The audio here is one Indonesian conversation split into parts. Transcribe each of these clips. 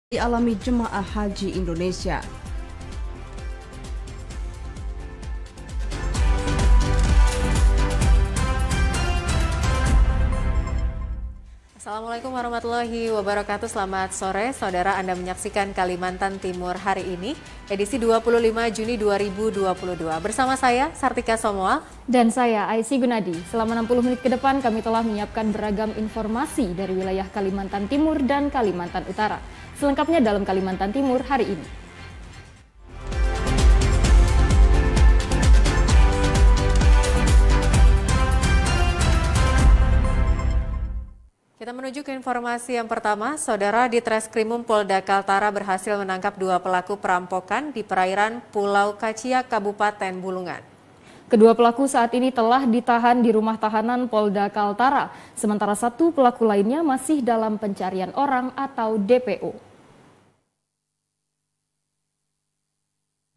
dialami jemaah haji Indonesia. Assalamualaikum warahmatullahi wabarakatuh. Selamat sore, saudara. Anda menyaksikan Kalimantan Timur hari ini, edisi 25 Juni 2022. Bersama saya, Sartika Somoa. Dan saya, Aisy Gunadi. Selama 60 menit ke depan, kami telah menyiapkan beragam informasi dari wilayah Kalimantan Timur dan Kalimantan Utara. Selengkapnya dalam Kalimantan Timur hari ini. Kita menuju ke informasi yang pertama. Saudara, di Treskrimum Polda Kaltara berhasil menangkap 2 pelaku perampokan di perairan Pulau Kaciak, Kabupaten Bulungan. Kedua pelaku saat ini telah ditahan di rumah tahanan Polda Kaltara, sementara 1 pelaku lainnya masih dalam pencarian orang atau DPO.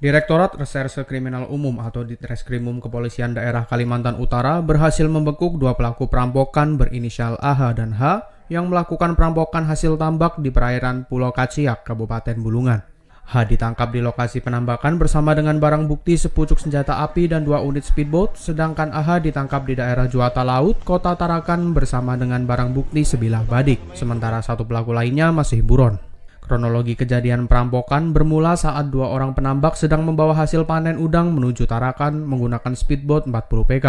Direktorat Reserse Kriminal Umum atau Ditreskrimum Kepolisian Daerah Kalimantan Utara berhasil membekuk 2 pelaku perampokan berinisial AH dan H yang melakukan perampokan hasil tambak di perairan Pulau Kaciak, Kabupaten Bulungan. H ditangkap di lokasi penambakan bersama dengan barang bukti sepucuk senjata api dan 2 unit speedboat, sedangkan AH ditangkap di daerah Juwata Laut, Kota Tarakan bersama dengan barang bukti sebilah badik, sementara 1 pelaku lainnya masih buron. Kronologi kejadian perampokan bermula saat 2 orang penambak sedang membawa hasil panen udang menuju Tarakan menggunakan speedboat 40 PK.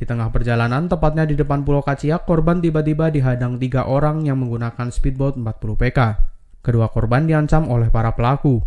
Di tengah perjalanan, tepatnya di depan Pulau Kaciak, korban tiba-tiba dihadang 3 orang yang menggunakan speedboat 40 PK. Kedua korban diancam oleh para pelaku.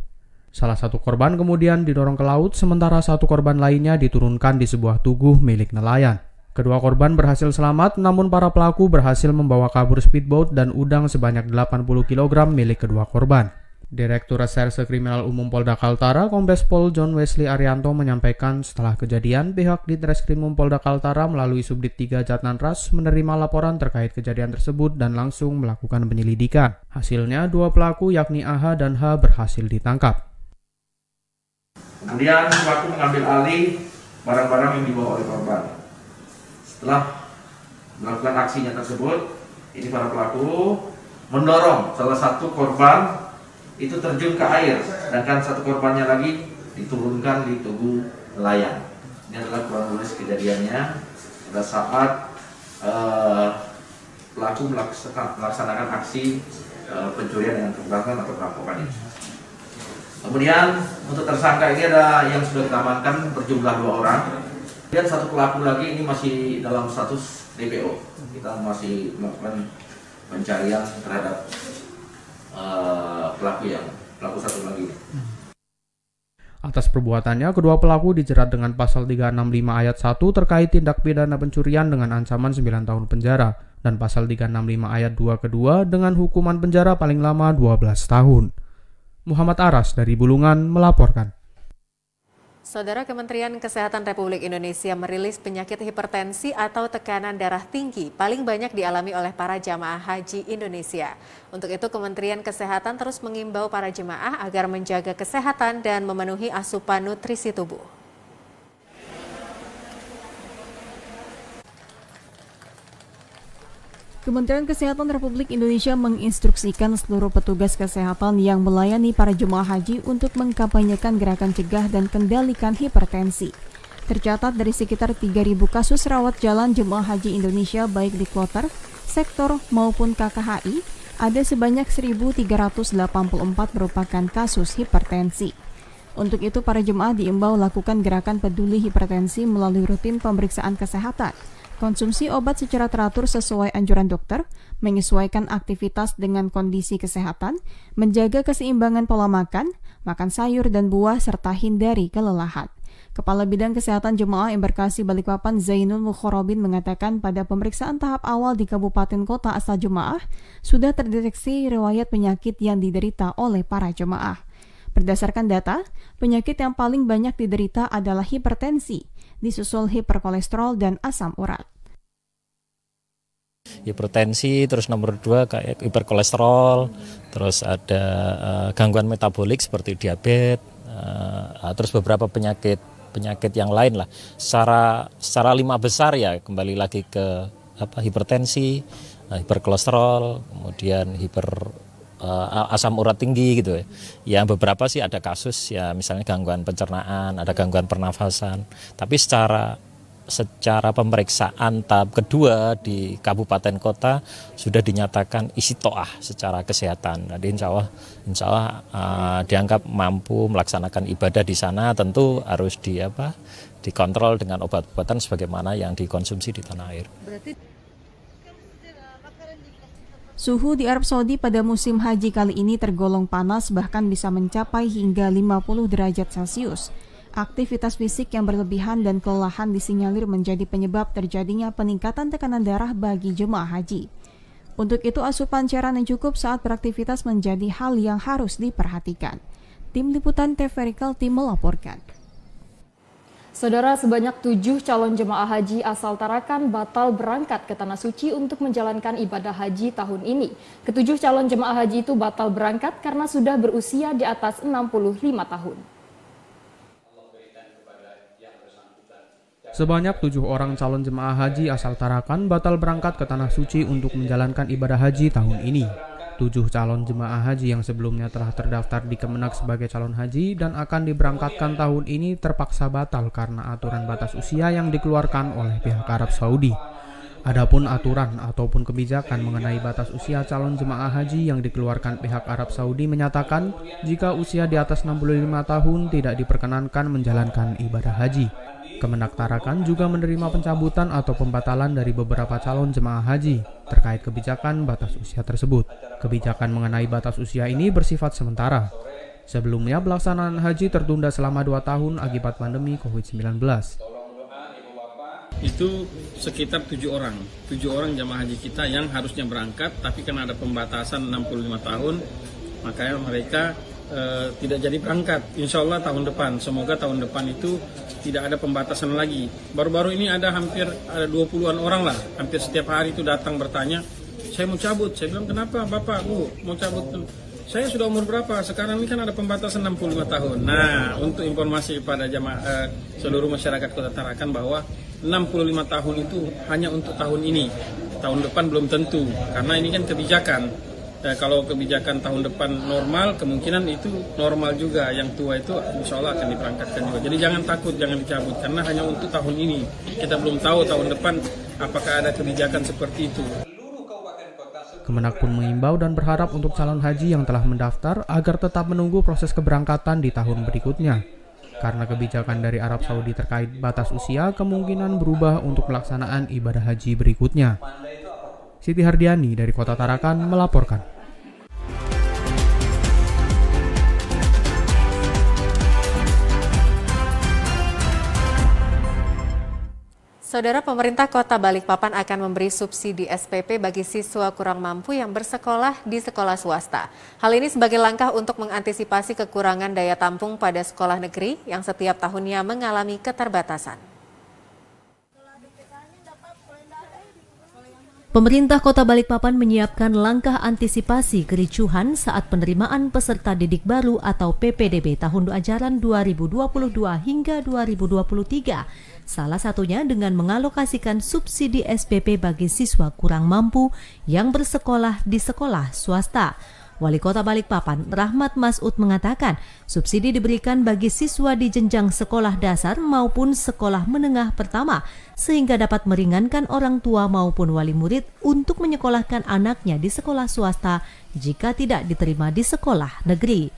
Salah satu korban kemudian didorong ke laut, sementara 1 korban lainnya diturunkan di sebuah tugu milik nelayan. Kedua korban berhasil selamat, namun para pelaku berhasil membawa kabur speedboat dan udang sebanyak 80 kg milik kedua korban. Direktur Reserse Kriminal Umum Polda Kaltara, Kombes Pol John Wesley Arianto menyampaikan setelah kejadian, pihak Ditreskrimum Polda Kaltara melalui Subdit 3 Jatnanras menerima laporan terkait kejadian tersebut dan langsung melakukan penyelidikan. Hasilnya, 2 pelaku yakni AH dan H berhasil ditangkap. Kemudian pelaku mengambil alih barang-barang yang dibawa oleh korban. Setelah melakukan aksinya tersebut, ini para pelaku mendorong salah satu korban itu terjun ke air, sedangkan 1 korbannya lagi diturunkan di tugu nelayan. Ini adalah kronologis kejadiannya pada saat pelaku melaksanakan aksi pencurian dengan kekerasan atau perampokan ini. Kemudian untuk tersangka ini ada yang sudah kita amankan berjumlah 2 orang. Dan 1 pelaku lagi ini masih dalam status DPO. Kita masih melakukan pencarian terhadap pelaku 1 lagi. Atas perbuatannya, kedua pelaku dijerat dengan pasal 365 ayat 1 terkait tindak pidana pencurian dengan ancaman 9 tahun penjara dan pasal 365 ayat 2 kedua dengan hukuman penjara paling lama 12 tahun. Muhammad Aras dari Bulungan melaporkan. Saudara, Kementerian Kesehatan Republik Indonesia merilis penyakit hipertensi atau tekanan darah tinggi paling banyak dialami oleh para jamaah haji Indonesia. Untuk itu, Kementerian Kesehatan terus mengimbau para jemaah agar menjaga kesehatan dan memenuhi asupan nutrisi tubuh. Kementerian Kesehatan Republik Indonesia menginstruksikan seluruh petugas kesehatan yang melayani para jemaah haji untuk mengkampanyekan gerakan cegah dan kendalikan hipertensi. Tercatat dari sekitar 3.000 kasus rawat jalan jemaah haji Indonesia baik di kloter, sektor maupun KKHI, ada sebanyak 1.384 merupakan kasus hipertensi. Untuk itu, para jemaah diimbau lakukan gerakan peduli hipertensi melalui rutin pemeriksaan kesehatan, konsumsi obat secara teratur sesuai anjuran dokter, menyesuaikan aktivitas dengan kondisi kesehatan, menjaga keseimbangan pola makan, makan sayur dan buah, serta hindari kelelahan. Kepala Bidang Kesehatan Jemaah Embarkasi Balikpapan Zainul Mukharrabin mengatakan pada pemeriksaan tahap awal di kabupaten kota asal jemaah, sudah terdeteksi riwayat penyakit yang diderita oleh para jemaah. Berdasarkan data, penyakit yang paling banyak diderita adalah hipertensi, disusul hiperkolesterol dan asam urat. Hipertensi, terus nomor 2 kayak hiperkolesterol, terus ada gangguan metabolik seperti diabetes, terus beberapa penyakit yang lain lah. Secara 5 besar ya, kembali lagi ke hipertensi, hiperkolesterol, kemudian asam urat tinggi gitu ya. Yang beberapa sih ada kasus ya misalnya gangguan pencernaan, ada gangguan pernafasan. Tapi secara pemeriksaan tahap kedua di kabupaten kota sudah dinyatakan istiqoah secara kesehatan. Jadi insya Allah dianggap mampu melaksanakan ibadah di sana. Tentu harus dikontrol dengan obat-obatan sebagaimana yang dikonsumsi di tanah air. Suhu di Arab Saudi pada musim haji kali ini tergolong panas, bahkan bisa mencapai hingga 50 derajat Celcius. Aktivitas fisik yang berlebihan dan kelelahan disinyalir menjadi penyebab terjadinya peningkatan tekanan darah bagi jemaah haji. Untuk itu, asupan cairan yang cukup saat beraktivitas menjadi hal yang harus diperhatikan. Tim Liputan TVRI Tim melaporkan. Saudara, sebanyak 7 calon jemaah haji asal Tarakan batal berangkat ke Tanah Suci untuk menjalankan ibadah haji tahun ini. Ketujuh calon jemaah haji itu batal berangkat karena sudah berusia di atas 65 tahun. Sebanyak 7 orang calon jemaah haji asal Tarakan batal berangkat ke Tanah Suci untuk menjalankan ibadah haji tahun ini. 7 calon jemaah haji yang sebelumnya telah terdaftar di Kemenak sebagai calon haji dan akan diberangkatkan tahun ini terpaksa batal karena aturan batas usia yang dikeluarkan oleh pihak Arab Saudi. Adapun aturan ataupun kebijakan mengenai batas usia calon jemaah haji yang dikeluarkan pihak Arab Saudi menyatakan jika usia di atas 65 tahun tidak diperkenankan menjalankan ibadah haji. Kemenak Tarakan juga menerima pencabutan atau pembatalan dari beberapa calon jemaah haji terkait kebijakan batas usia tersebut. Kebijakan mengenai batas usia ini bersifat sementara. Sebelumnya pelaksanaan haji tertunda selama 2 tahun akibat pandemi COVID-19. Itu sekitar 7 orang jamaah haji kita yang harusnya berangkat, tapi karena ada pembatasan 65 tahun, makanya mereka tidak jadi berangkat. Insya Allah tahun depan, semoga tahun depan itu tidak ada pembatasan lagi. Baru-baru ini ada hampir 20-an orang lah, hampir setiap hari itu datang bertanya, saya mau cabut. Saya bilang, kenapa Bapak, Bu, mau cabut? Saya sudah umur berapa? Sekarang ini kan ada pembatasan 65 tahun. Nah, untuk informasi kepada jamaah seluruh masyarakat Kota Tarakan bahwa 65 tahun itu hanya untuk tahun ini. Tahun depan belum tentu, karena ini kan kebijakan. Kalau kebijakan tahun depan normal, kemungkinan itu normal juga. Yang tua itu insya Allah akan diberangkatkan juga. Jadi jangan takut, jangan dicabut, karena hanya untuk tahun ini. Kita belum tahu tahun depan apakah ada kebijakan seperti itu. Kemenak pun mengimbau dan berharap untuk calon haji yang telah mendaftar agar tetap menunggu proses keberangkatan di tahun berikutnya. Karena kebijakan dari Arab Saudi terkait batas usia kemungkinan berubah untuk pelaksanaan ibadah haji berikutnya. Siti Hardiani dari Kota Tarakan melaporkan. Saudara, pemerintah Kota Balikpapan akan memberi subsidi SPP bagi siswa kurang mampu yang bersekolah di sekolah swasta. Hal ini sebagai langkah untuk mengantisipasi kekurangan daya tampung pada sekolah negeri yang setiap tahunnya mengalami keterbatasan. Pemerintah Kota Balikpapan menyiapkan langkah antisipasi kericuhan saat penerimaan peserta didik baru atau PPDB tahun ajaran 2022 hingga 2023. Salah satunya dengan mengalokasikan subsidi SPP bagi siswa kurang mampu yang bersekolah di sekolah swasta. Wali Kota Balikpapan, Rahmat Masud mengatakan, subsidi diberikan bagi siswa di jenjang sekolah dasar maupun sekolah menengah pertama, sehingga dapat meringankan orang tua maupun wali murid untuk menyekolahkan anaknya di sekolah swasta jika tidak diterima di sekolah negeri.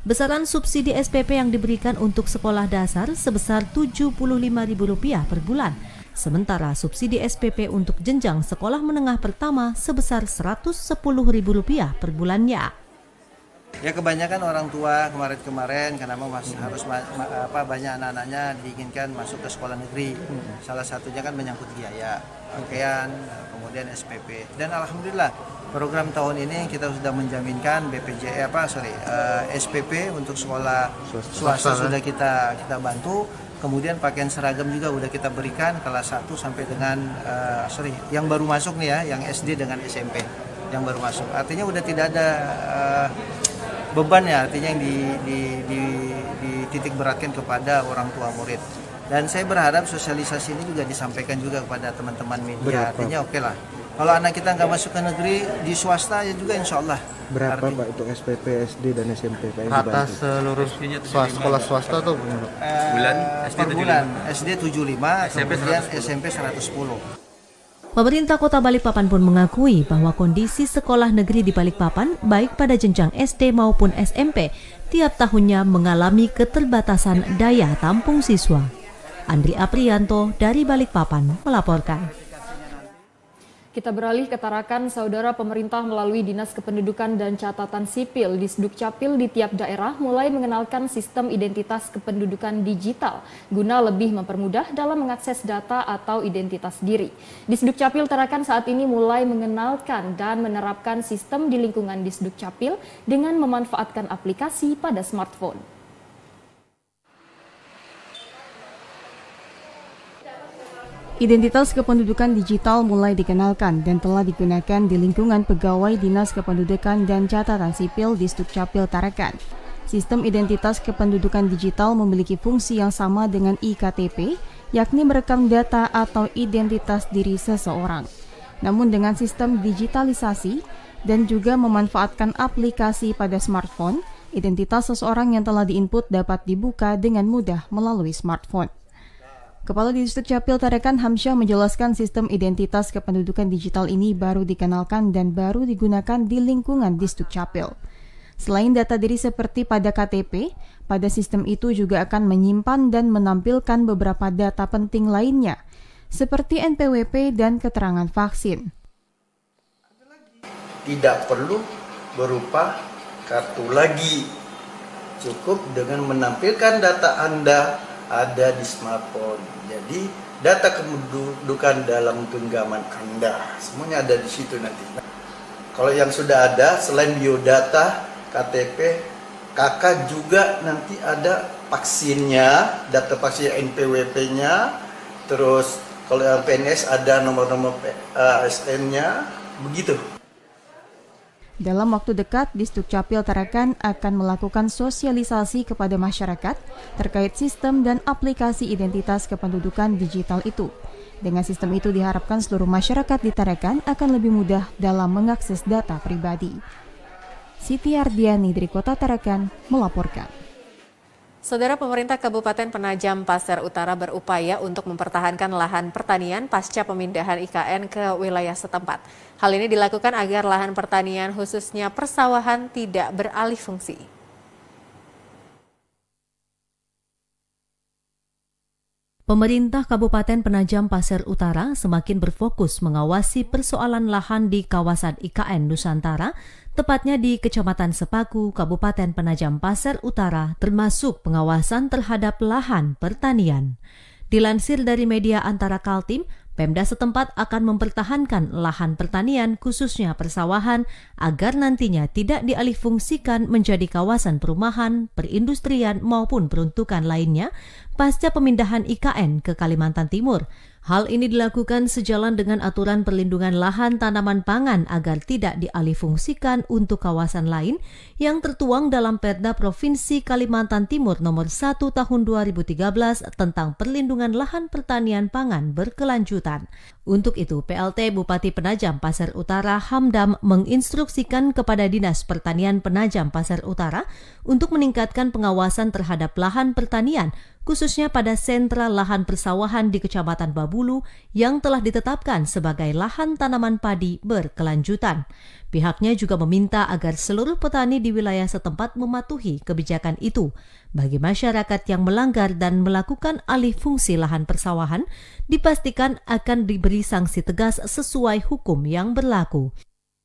Besaran subsidi SPP yang diberikan untuk sekolah dasar sebesar Rp75.000 per bulan. Sementara subsidi SPP untuk jenjang sekolah menengah pertama sebesar Rp110.000 per bulannya. Ya kebanyakan orang tua kemarin karena harus banyak anak-anaknya diinginkan masuk ke sekolah negeri. Salah satunya kan menyangkut biaya, pakaian, kemudian SPP. Dan alhamdulillah program tahun ini kita sudah menjaminkan SPP untuk sekolah swasta sudah kita bantu. Kemudian pakaian seragam juga udah kita berikan kelas 1 sampai dengan yang baru masuk nih ya, yang SD dengan SMP yang baru masuk. Artinya udah tidak ada beban ya, artinya yang dititik beratkan kepada orang tua murid. Dan saya berharap sosialisasi ini juga disampaikan juga kepada teman-teman media. Artinya oke lah, Kalau anak kita nggak masuk ke negeri, di swasta ya juga insya Allah. Berapa Pak itu SPP, SD, dan SMP Pak yang Rata dibantu? seluruh sekolah swasta atau bulan? Per bulan, SD 75, kemudian SMP 110. Pemerintah Kota Balikpapan pun mengakui bahwa kondisi sekolah negeri di Balikpapan, baik pada jenjang SD maupun SMP, tiap tahunnya mengalami keterbatasan daya tampung siswa. Andri Aprianto dari Balikpapan melaporkan. Kita beralih ke Tarakan, saudara. Pemerintah melalui Dinas Kependudukan dan Catatan Sipil di Sdukcapil di tiap daerah mulai mengenalkan sistem identitas kependudukan digital guna lebih mempermudah dalam mengakses data atau identitas diri. Di Sdukcapil Tarakan saat ini mulai mengenalkan dan menerapkan sistem di lingkungan di Sdukcapil dengan memanfaatkan aplikasi pada smartphone. Identitas kependudukan digital mulai dikenalkan dan telah digunakan di lingkungan pegawai Dinas Kependudukan dan Catatan Sipil di Sdukcapil Tarakan. Sistem identitas kependudukan digital memiliki fungsi yang sama dengan iKTP, yakni merekam data atau identitas diri seseorang. Namun dengan sistem digitalisasi dan juga memanfaatkan aplikasi pada smartphone, identitas seseorang yang telah diinput dapat dibuka dengan mudah melalui smartphone. Kepala Disdukcapil Tarakan Hamsyah menjelaskan sistem identitas kependudukan digital ini baru dikenalkan dan baru digunakan di lingkungan Disdukcapil. Selain data diri seperti pada KTP, pada sistem itu juga akan menyimpan dan menampilkan beberapa data penting lainnya, seperti NPWP dan keterangan vaksin. Tidak perlu berupa kartu lagi, cukup dengan menampilkan data Anda ada di smartphone. Jadi data kependudukan dalam genggaman Anda semuanya ada di situ nanti. Kalau yang sudah ada selain biodata, KTP, KK juga nanti ada vaksinnya, data vaksin NPWP-nya. Terus kalau yang PNS ada nomor-nomor ASN-nya, begitu. Dalam waktu dekat, Disdukcapil Tarakan akan melakukan sosialisasi kepada masyarakat terkait sistem dan aplikasi identitas kependudukan digital itu. Dengan sistem itu diharapkan seluruh masyarakat di Tarakan akan lebih mudah dalam mengakses data pribadi. Siti Ardiani dari Kota Tarakan melaporkan. Saudara, pemerintah Kabupaten Penajam Pasir Utara berupaya untuk mempertahankan lahan pertanian pasca pemindahan IKN ke wilayah setempat. Hal ini dilakukan agar lahan pertanian khususnya persawahan tidak beralih fungsi. Pemerintah Kabupaten Penajam Pasir Utara semakin berfokus mengawasi persoalan lahan di kawasan IKN Nusantara, tepatnya di Kecamatan Sepaku, Kabupaten Penajam Pasir Utara, termasuk pengawasan terhadap lahan pertanian. Dilansir dari media Antara Kaltim, Pemda setempat akan mempertahankan lahan pertanian khususnya persawahan agar nantinya tidak dialihfungsikan menjadi kawasan perumahan, perindustrian maupun peruntukan lainnya pasca pemindahan IKN ke Kalimantan Timur. Hal ini dilakukan sejalan dengan aturan perlindungan lahan tanaman pangan agar tidak dialihfungsikan untuk kawasan lain yang tertuang dalam Perda Provinsi Kalimantan Timur Nomor 1 Tahun 2013 tentang perlindungan lahan pertanian pangan berkelanjutan. Untuk itu, PLT Bupati Penajam Pasir Utara Hamdam menginstruksikan kepada Dinas Pertanian Penajam Pasir Utara untuk meningkatkan pengawasan terhadap lahan pertanian, khususnya pada sentra lahan persawahan di Kecamatan Babulu yang telah ditetapkan sebagai lahan tanaman padi berkelanjutan. Pihaknya juga meminta agar seluruh petani di wilayah setempat mematuhi kebijakan itu. Bagi masyarakat yang melanggar dan melakukan alih fungsi lahan persawahan, dipastikan akan diberi sanksi tegas sesuai hukum yang berlaku.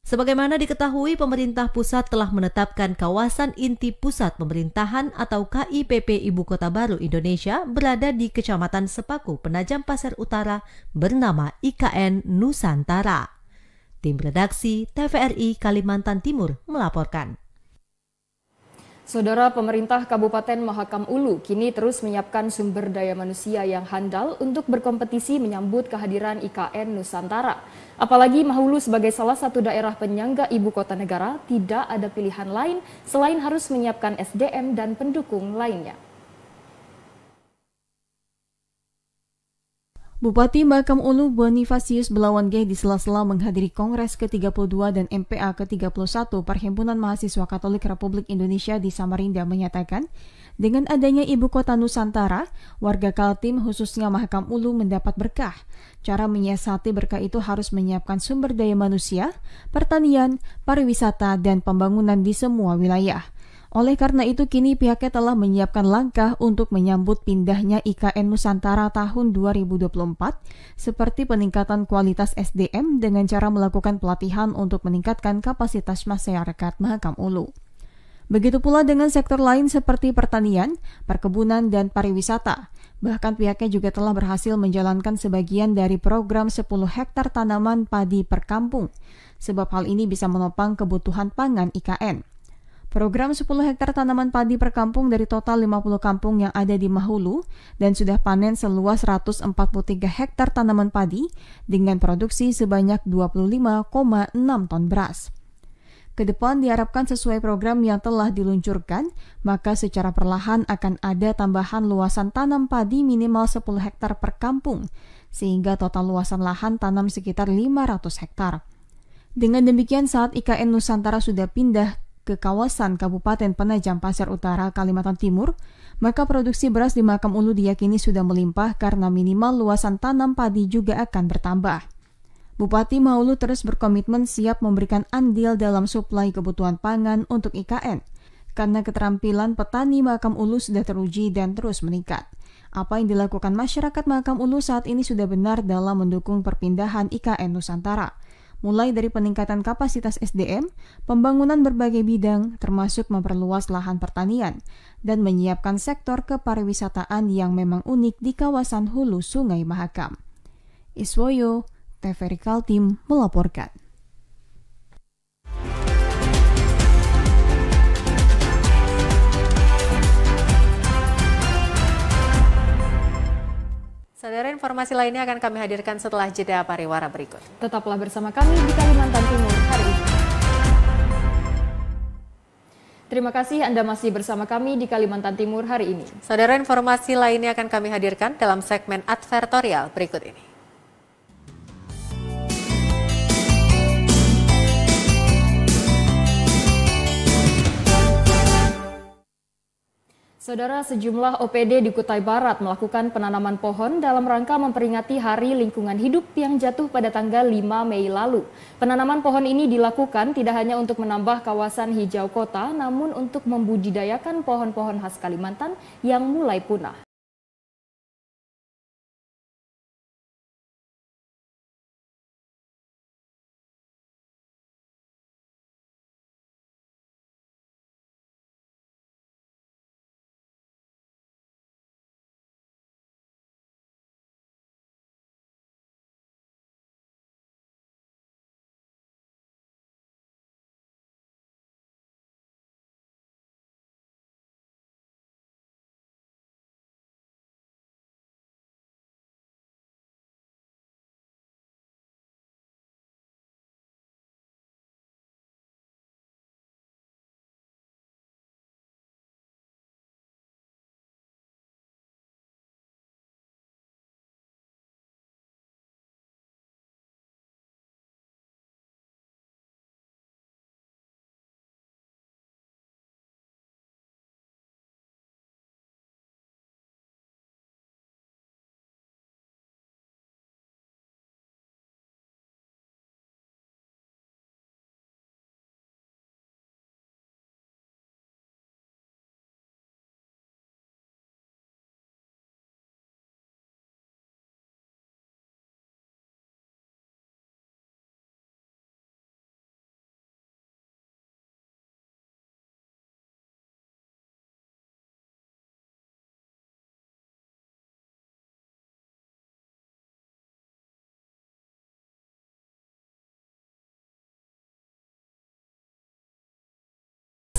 Sebagaimana diketahui, pemerintah pusat telah menetapkan kawasan inti pusat pemerintahan atau KIPP Ibu Kota Baru Indonesia berada di Kecamatan Sepaku, Penajam Pasir Utara bernama IKN Nusantara. Tim redaksi TVRI Kalimantan Timur melaporkan. Saudara, pemerintah Kabupaten Mahakam Ulu kini terus menyiapkan sumber daya manusia yang handal untuk berkompetisi menyambut kehadiran IKN Nusantara. Apalagi Mahulu sebagai salah satu daerah penyangga ibu kota negara tidak ada pilihan lain selain harus menyiapkan SDM dan pendukung lainnya. Bupati Mahakam Ulu Bonifasius Belawan G di sela-sela menghadiri Kongres ke-32 dan MPA ke-31 Perhimpunan Mahasiswa Katolik Republik Indonesia di Samarinda menyatakan, dengan adanya Ibu Kota Nusantara, warga Kaltim khususnya Mahakam Ulu mendapat berkah. Cara menyiasati berkah itu harus menyiapkan sumber daya manusia, pertanian, pariwisata, dan pembangunan di semua wilayah. Oleh karena itu, kini pihaknya telah menyiapkan langkah untuk menyambut pindahnya IKN Nusantara tahun 2024, seperti peningkatan kualitas SDM dengan cara melakukan pelatihan untuk meningkatkan kapasitas masyarakat Mahakam Ulu. Begitu pula dengan sektor lain seperti pertanian, perkebunan, dan pariwisata. Bahkan pihaknya juga telah berhasil menjalankan sebagian dari program 10 hektar tanaman padi per kampung, sebab hal ini bisa menopang kebutuhan pangan IKN. Program 10 hektar tanaman padi per kampung dari total 50 kampung yang ada di Mahulu dan sudah panen seluas 143 hektar tanaman padi dengan produksi sebanyak 25,6 ton beras. Kedepan diharapkan sesuai program yang telah diluncurkan, maka secara perlahan akan ada tambahan luasan tanam padi minimal 10 hektar per kampung, sehingga total luasan lahan tanam sekitar 500 hektar. Dengan demikian, saat IKN Nusantara sudah pindah ke kawasan Kabupaten Penajam Pasir Utara, Kalimantan Timur, maka produksi beras di Mahakam Ulu diyakini sudah melimpah karena minimal luasan tanam padi juga akan bertambah. Bupati Mahulu terus berkomitmen siap memberikan andil dalam suplai kebutuhan pangan untuk IKN, karena keterampilan petani Mahakam Ulu sudah teruji dan terus meningkat. Apa yang dilakukan masyarakat Mahakam Ulu saat ini sudah benar dalam mendukung perpindahan IKN Nusantara, mulai dari peningkatan kapasitas SDM, pembangunan berbagai bidang, termasuk memperluas lahan pertanian, dan menyiapkan sektor kepariwisataan yang memang unik di kawasan hulu Sungai Mahakam. Iswoyo, TVRI Kaltim melaporkan. Saudara, informasi lainnya akan kami hadirkan setelah jeda pariwara berikut. Tetaplah bersama kami di Kalimantan Timur hari ini. Terima kasih Anda masih bersama kami di Kalimantan Timur hari ini. Saudara, informasi lainnya akan kami hadirkan dalam segmen advertorial berikut ini. Saudara, sejumlah OPD di Kutai Barat melakukan penanaman pohon dalam rangka memperingati Hari Lingkungan Hidup yang jatuh pada tanggal 5 Mei lalu. Penanaman pohon ini dilakukan tidak hanya untuk menambah kawasan hijau kota, namun untuk membudidayakan pohon-pohon khas Kalimantan yang mulai punah.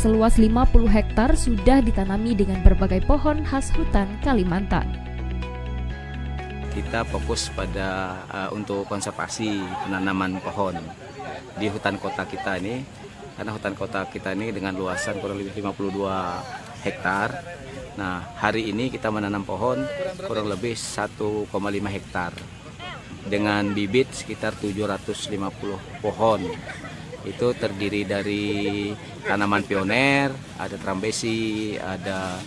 Seluas 50 hektar sudah ditanami dengan berbagai pohon khas hutan Kalimantan. Kita fokus pada untuk konservasi penanaman pohon di hutan kota kita ini, karena hutan kota kita ini dengan luasan kurang lebih 52 hektar Nah, hari ini kita menanam pohon kurang lebih 1,5 hektar dengan bibit sekitar 750 pohon. Itu terdiri dari tanaman pioner, ada trambesi, ada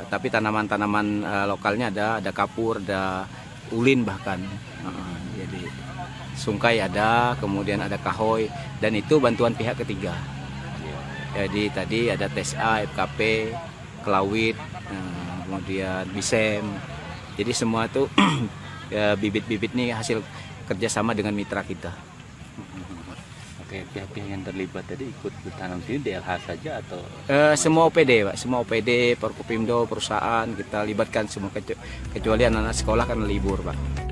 tapi tanaman-tanaman lokalnya ada kapur, ada ulin bahkan. Jadi sungkai ada, kemudian ada kahoy, dan itu bantuan pihak ketiga. Jadi tadi ada TSA, FKP, Kelawit, kemudian Bisem. Jadi semua itu bibit-bibit ini hasil kerjasama dengan mitra kita. Oke, pihak-pihak yang terlibat tadi ikut bertanam sini DLH saja atau? Semua OPD, Pak. Semua OPD, Forkopimdo, perusahaan kita libatkan semua, kecuali anak-anak sekolah kan libur, Pak.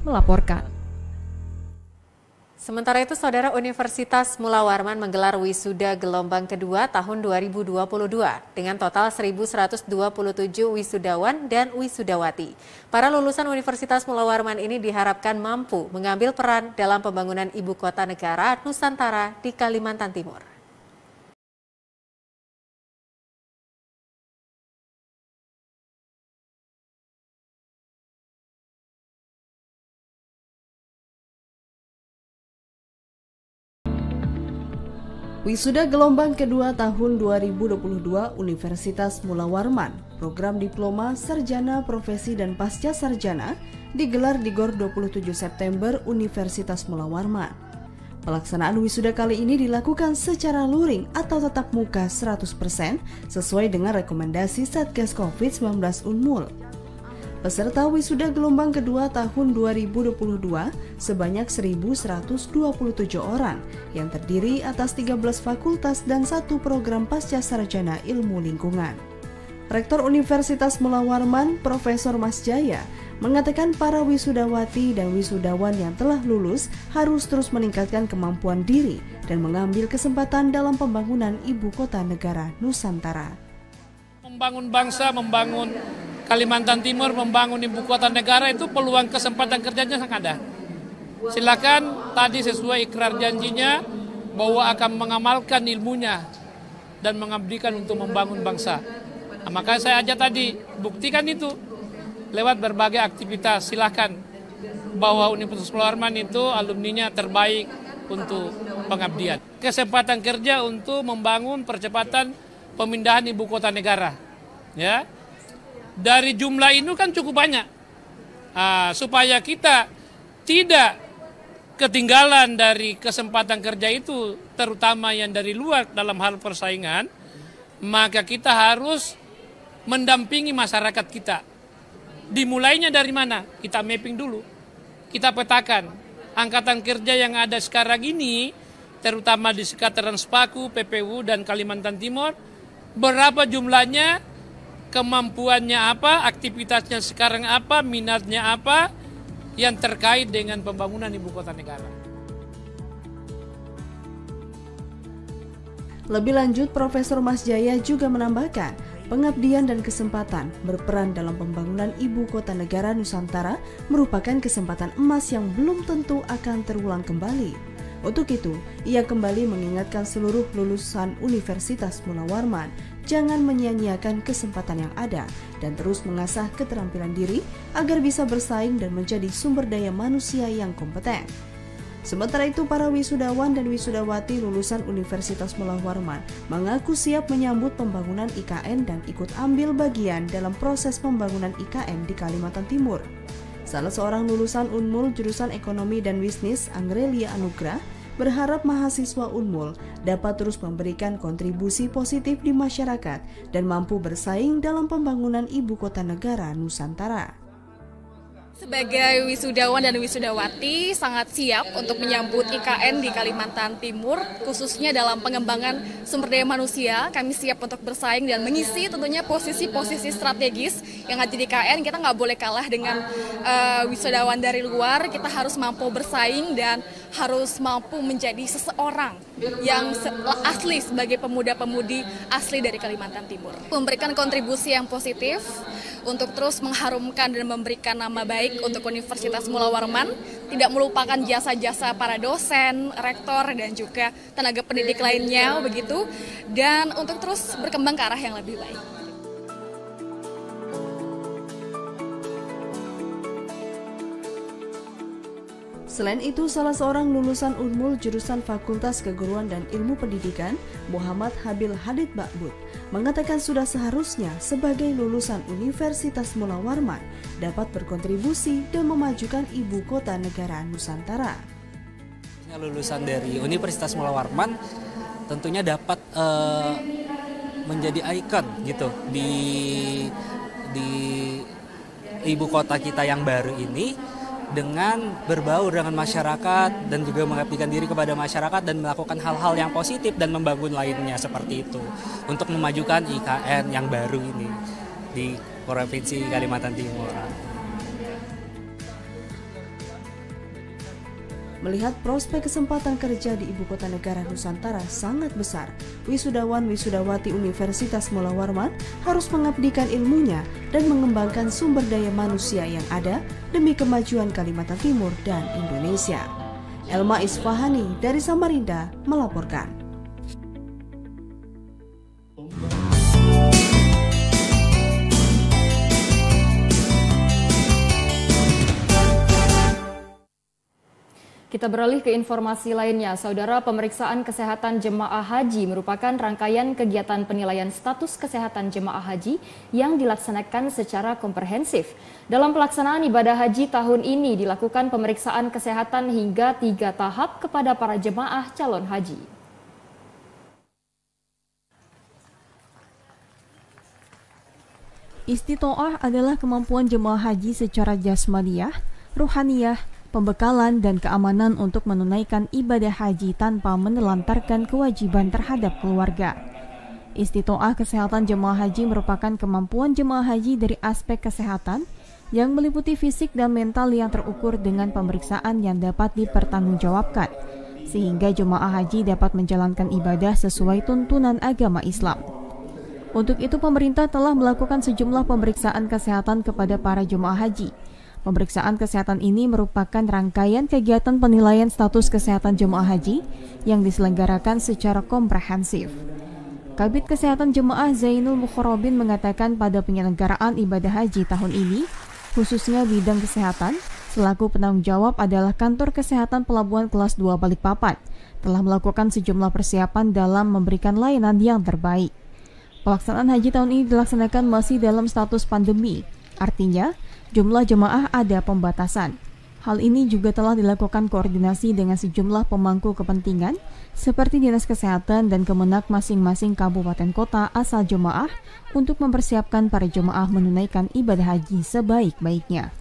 Melaporkan. Sementara itu, Saudara, Universitas Mula Warman menggelar wisuda gelombang kedua tahun 2022 dengan total 1.127 wisudawan dan wisudawati. Para lulusan Universitas Mula Warman ini diharapkan mampu mengambil peran dalam pembangunan ibu kota negara Nusantara di Kalimantan Timur. Wisuda gelombang kedua tahun 2022 Universitas Mula Warman, program diploma, sarjana, profesi, dan pasca sarjana digelar di GOR 27 September Universitas Mula Warman. Pelaksanaan wisuda kali ini dilakukan secara luring atau tatap muka 100% sesuai dengan rekomendasi Satgas COVID-19 Unmul. Peserta wisuda gelombang kedua tahun 2022 sebanyak 1.127 orang yang terdiri atas 13 fakultas dan 1 program pasca sarjana ilmu lingkungan. Rektor Universitas Mula Warman, Profesor Mas Jaya, mengatakan para wisudawati dan wisudawan yang telah lulus harus terus meningkatkan kemampuan diri dan mengambil kesempatan dalam pembangunan ibu kota negara Nusantara. Membangun bangsa, membangun Kalimantan Timur, membangun ibu kota negara itu peluang kesempatan kerjanya sangat ada. Silakan tadi sesuai ikrar janjinya bahwa akan mengamalkan ilmunya dan mengabdikan untuk membangun bangsa. Nah, maka saya ajak tadi, buktikan itu lewat berbagai aktivitas. Silakan bahwa Universitas Mula Warman itu alumninya terbaik untuk pengabdian. Kesempatan kerja untuk membangun percepatan pemindahan ibu kota negara. Ya. Dari jumlah itu kan cukup banyak, supaya kita tidak ketinggalan dari kesempatan kerja itu, terutama yang dari luar dalam hal persaingan, maka kita harus mendampingi masyarakat kita. Dimulainya dari mana? Kita mapping dulu, kita petakan angkatan kerja yang ada sekarang ini, terutama di sekitaran Spaku, PPU, dan Kalimantan Timur, berapa jumlahnya, kemampuannya apa, aktivitasnya sekarang apa, minatnya apa, yang terkait dengan pembangunan ibu kota negara. Lebih lanjut, Profesor Mas Jaya juga menambahkan, pengabdian dan kesempatan berperan dalam pembangunan ibu kota negara Nusantara merupakan kesempatan emas yang belum tentu akan terulang kembali. Untuk itu, ia kembali mengingatkan seluruh lulusan Universitas Mula Warman jangan menyia-nyiakan kesempatan yang ada dan terus mengasah keterampilan diri agar bisa bersaing dan menjadi sumber daya manusia yang kompeten. Sementara itu, para wisudawan dan wisudawati lulusan Universitas Mula Warman mengaku siap menyambut pembangunan IKN dan ikut ambil bagian dalam proses pembangunan IKN di Kalimantan Timur. Salah seorang lulusan Unmul jurusan Ekonomi dan Bisnis, Angrelia Anugrah, berharap mahasiswa Unmul dapat terus memberikan kontribusi positif di masyarakat dan mampu bersaing dalam pembangunan ibu kota negara Nusantara. Sebagai wisudawan dan wisudawati sangat siap untuk menyambut IKN di Kalimantan Timur, khususnya dalam pengembangan sumber daya manusia. Kami siap untuk bersaing dan mengisi tentunya posisi-posisi strategis yang ada di IKN. Kita nggak boleh kalah dengan wisudawan dari luar, kita harus mampu bersaing dan harus mampu menjadi seseorang yang asli sebagai pemuda-pemudi asli dari Kalimantan Timur. Memberikan kontribusi yang positif untuk terus mengharumkan dan memberikan nama baik untuk Universitas Mula Warman, tidak melupakan jasa-jasa para dosen, rektor, dan juga tenaga pendidik lainnya begitu, dan untuk terus berkembang ke arah yang lebih baik. Selain itu, salah seorang lulusan Unmul jurusan Fakultas Keguruan dan Ilmu Pendidikan, Muhammad Habil Hadid Bakbud, mengatakan sudah seharusnya sebagai lulusan Universitas Mula Warman dapat berkontribusi dan memajukan ibu kota negara Nusantara. Lulusan dari Universitas Mula Warman tentunya dapat menjadi ikon gitu di ibu kota kita yang baru ini, dengan berbaur dengan masyarakat dan juga mengabdikan diri kepada masyarakat dan melakukan hal-hal yang positif dan membangun lainnya seperti itu untuk memajukan IKN yang baru ini di Provinsi Kalimantan Timur. Melihat prospek kesempatan kerja di ibu kota negara Nusantara sangat besar, wisudawan-wisudawati Universitas Mula Warman harus mengabdikan ilmunya dan mengembangkan sumber daya manusia yang ada demi kemajuan Kalimantan Timur dan Indonesia. Elma Isfahani dari Samarinda melaporkan. Kita beralih ke informasi lainnya. Saudara, pemeriksaan kesehatan jemaah haji merupakan rangkaian kegiatan penilaian status kesehatan jemaah haji yang dilaksanakan secara komprehensif. Dalam pelaksanaan ibadah haji tahun ini dilakukan pemeriksaan kesehatan hingga 3 tahap kepada para jemaah calon haji. Istitoah adalah kemampuan jemaah haji secara jasmaniah, ruhaniyah, pembekalan dan keamanan untuk menunaikan ibadah haji tanpa menelantarkan kewajiban terhadap keluarga. Istitoah kesehatan jemaah haji merupakan kemampuan jemaah haji dari aspek kesehatan yang meliputi fisik dan mental yang terukur dengan pemeriksaan yang dapat dipertanggungjawabkan, sehingga jemaah haji dapat menjalankan ibadah sesuai tuntunan agama Islam. Untuk itu, pemerintah telah melakukan sejumlah pemeriksaan kesehatan kepada para jemaah haji. Pemeriksaan kesehatan ini merupakan rangkaian kegiatan penilaian status kesehatan jemaah haji yang diselenggarakan secara komprehensif. Kabid Kesehatan Jemaah Zainul Mukharrabin mengatakan pada penyelenggaraan ibadah haji tahun ini, khususnya bidang kesehatan, selaku penanggung jawab adalah Kantor Kesehatan Pelabuhan Kelas 2 Balikpapan, telah melakukan sejumlah persiapan dalam memberikan layanan yang terbaik. Pelaksanaan haji tahun ini dilaksanakan masih dalam status pandemi, artinya jumlah jemaah ada pembatasan. Hal ini juga telah dilakukan koordinasi dengan sejumlah pemangku kepentingan seperti Dinas Kesehatan dan Kemenak masing-masing kabupaten kota asal jemaah untuk mempersiapkan para jemaah menunaikan ibadah haji sebaik-baiknya.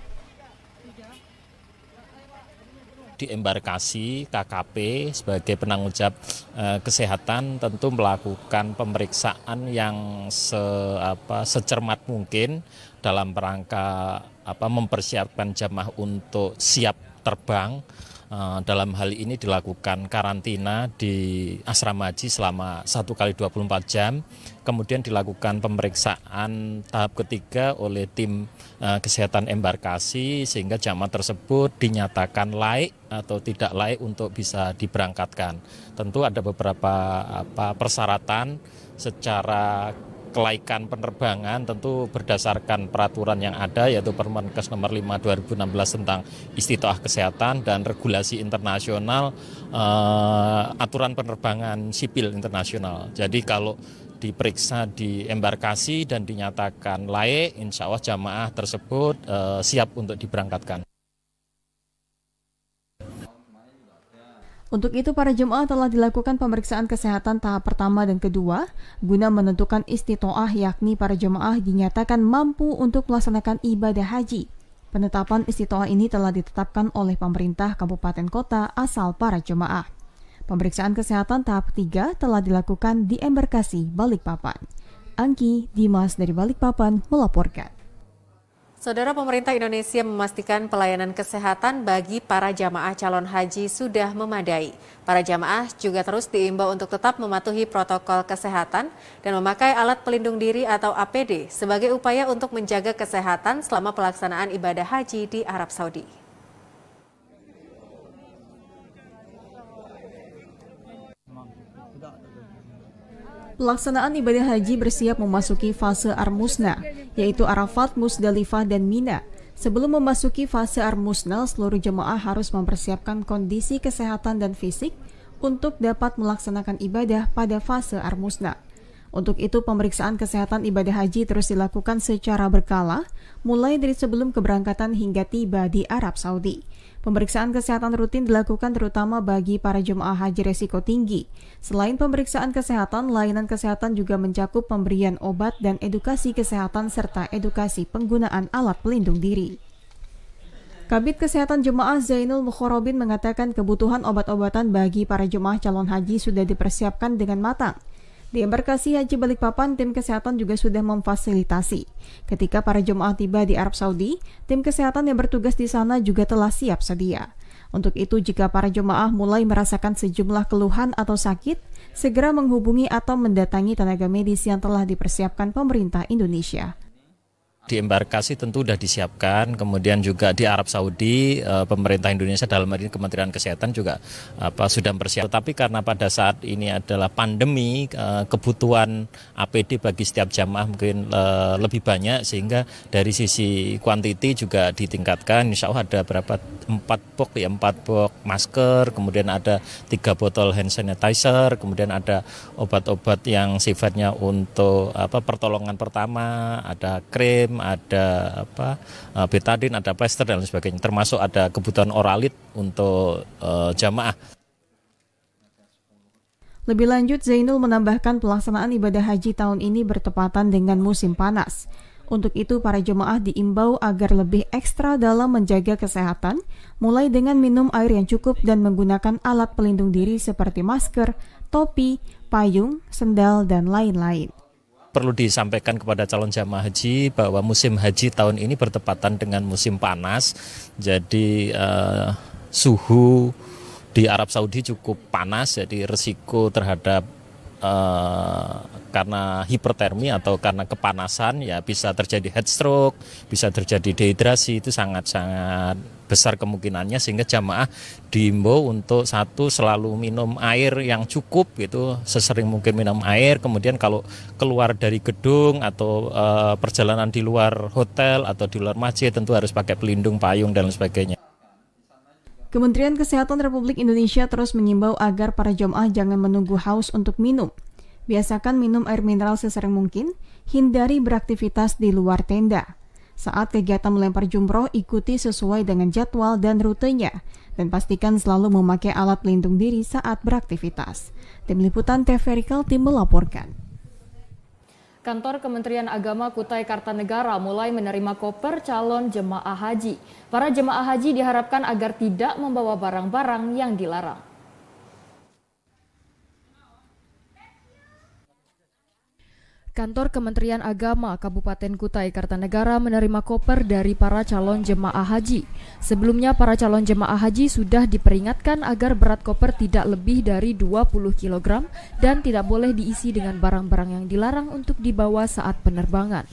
Di embarkasi KKP sebagai penanggung jawab kesehatan tentu melakukan pemeriksaan yang secermat mungkin dalam rangka mempersiapkan jamaah untuk siap terbang Dalam hal ini dilakukan karantina di asrama haji selama 1 kali 24 jam, kemudian dilakukan pemeriksaan tahap ketiga oleh tim kesehatan embarkasi sehingga jamaah tersebut dinyatakan layak atau tidak layak untuk bisa diberangkatkan. Tentu ada beberapa persyaratan secara kelaikan penerbangan tentu berdasarkan peraturan yang ada yaitu Permenkes nomor 5 2016 tentang istitoah kesehatan dan regulasi internasional aturan penerbangan sipil internasional. Jadi kalau diperiksa di embarkasi dan dinyatakan layak, insya Allah jamaah tersebut siap untuk diberangkatkan. Untuk itu, para jemaah telah dilakukan pemeriksaan kesehatan tahap pertama dan kedua guna menentukan istitoah, yakni para jemaah dinyatakan mampu untuk melaksanakan ibadah haji. Penetapan istitoah ini telah ditetapkan oleh pemerintah kabupaten kota asal para jemaah. Pemeriksaan kesehatan tahap ketiga telah dilakukan di embarkasi Balikpapan. Angki Dimas dari Balikpapan melaporkan. Saudara, pemerintah Indonesia memastikan pelayanan kesehatan bagi para jamaah calon haji sudah memadai. Para jamaah juga terus diimbau untuk tetap mematuhi protokol kesehatan dan memakai alat pelindung diri atau APD sebagai upaya untuk menjaga kesehatan selama pelaksanaan ibadah haji di Arab Saudi. Pelaksanaan ibadah haji bersiap memasuki fase Ar-Musna, yaitu Arafat, Musdalifah, dan Mina. Sebelum memasuki fase Ar-Musna, seluruh jemaah harus mempersiapkan kondisi kesehatan dan fisik untuk dapat melaksanakan ibadah pada fase Ar-Musna. Untuk itu, pemeriksaan kesehatan ibadah haji terus dilakukan secara berkala, mulai dari sebelum keberangkatan hingga tiba di Arab Saudi. Pemeriksaan kesehatan rutin dilakukan terutama bagi para jemaah haji resiko tinggi. Selain pemeriksaan kesehatan, layanan kesehatan juga mencakup pemberian obat dan edukasi kesehatan serta edukasi penggunaan alat pelindung diri. Kabid Kesehatan Jemaah Zainul Mukharrabin mengatakan kebutuhan obat-obatan bagi para jemaah calon haji sudah dipersiapkan dengan matang. Di embarkasi Haji Balikpapan, tim kesehatan juga sudah memfasilitasi. Ketika para jemaah tiba di Arab Saudi, tim kesehatan yang bertugas di sana juga telah siap sedia. Untuk itu, jika para jemaah mulai merasakan sejumlah keluhan atau sakit, segera menghubungi atau mendatangi tenaga medis yang telah dipersiapkan pemerintah Indonesia. Di embarkasi tentu sudah disiapkan, kemudian juga di Arab Saudi pemerintah Indonesia dalam hal ini Kementerian Kesehatan juga sudah mempersiapkan. Tetapi karena pada saat ini adalah pandemi, kebutuhan APD bagi setiap jamaah mungkin lebih banyak, sehingga dari sisi kuantiti juga ditingkatkan. Insya Allah ada berapa 4 box masker, kemudian ada 3 botol hand sanitizer, kemudian ada obat-obat yang sifatnya untuk pertolongan pertama, ada krim, ada betadin, ada plester dan lain sebagainya. Termasuk ada kebutuhan oralit untuk jamaah. Lebih lanjut, Zainul menambahkan pelaksanaan ibadah haji tahun ini bertepatan dengan musim panas. Untuk itu, para jemaah diimbau agar lebih ekstra dalam menjaga kesehatan, mulai dengan minum air yang cukup dan menggunakan alat pelindung diri seperti masker, topi, payung, sendal, dan lain-lain. Perlu disampaikan kepada calon jamaah haji bahwa musim haji tahun ini bertepatan dengan musim panas. Jadi suhu di Arab Saudi cukup panas, jadi resiko terhadap karena hipertermi atau karena kepanasan ya bisa terjadi heat stroke, bisa terjadi dehidrasi, itu sangat-sangat besar kemungkinannya, sehingga jamaah diimbau untuk selalu minum air yang cukup gitu, sesering mungkin minum air. Kemudian kalau keluar dari gedung atau perjalanan di luar hotel atau di luar masjid tentu harus pakai pelindung, payung dan sebagainya. Kementerian Kesehatan Republik Indonesia terus mengimbau agar para jemaah jangan menunggu haus untuk minum. Biasakan minum air mineral sesering mungkin, hindari beraktivitas di luar tenda. Saat kegiatan melempar jumroh, ikuti sesuai dengan jadwal dan rutenya, dan pastikan selalu memakai alat pelindung diri saat beraktivitas. Tim Liputan TVRI Kaltim melaporkan. Kantor Kementerian Agama Kutai Kartanegara mulai menerima koper calon jemaah haji. Para jemaah haji diharapkan agar tidak membawa barang-barang yang dilarang. Kantor Kementerian Agama Kabupaten Kutai Kartanegara menerima koper dari para calon jemaah haji. Sebelumnya para calon jemaah haji sudah diperingatkan agar berat koper tidak lebih dari 20 kg dan tidak boleh diisi dengan barang-barang yang dilarang untuk dibawa saat penerbangan.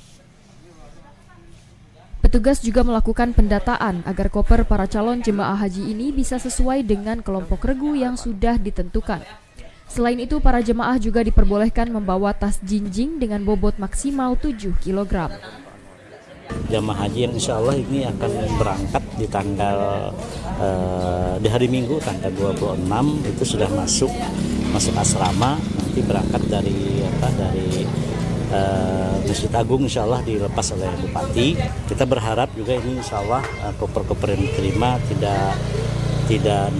Petugas juga melakukan pendataan agar koper para calon jemaah haji ini bisa sesuai dengan kelompok regu yang sudah ditentukan. Selain itu, para jemaah juga diperbolehkan membawa tas jinjing dengan bobot maksimal 7 kg. Jamaah haji yang insya Allah ini akan berangkat di tanggal di hari Minggu tanggal 26 itu sudah masuk asrama, nanti berangkat dari Masjid Agung, insya Allah dilepas oleh Bupati. Kita berharap juga ini insya Allah koper-koper yang diterima tidak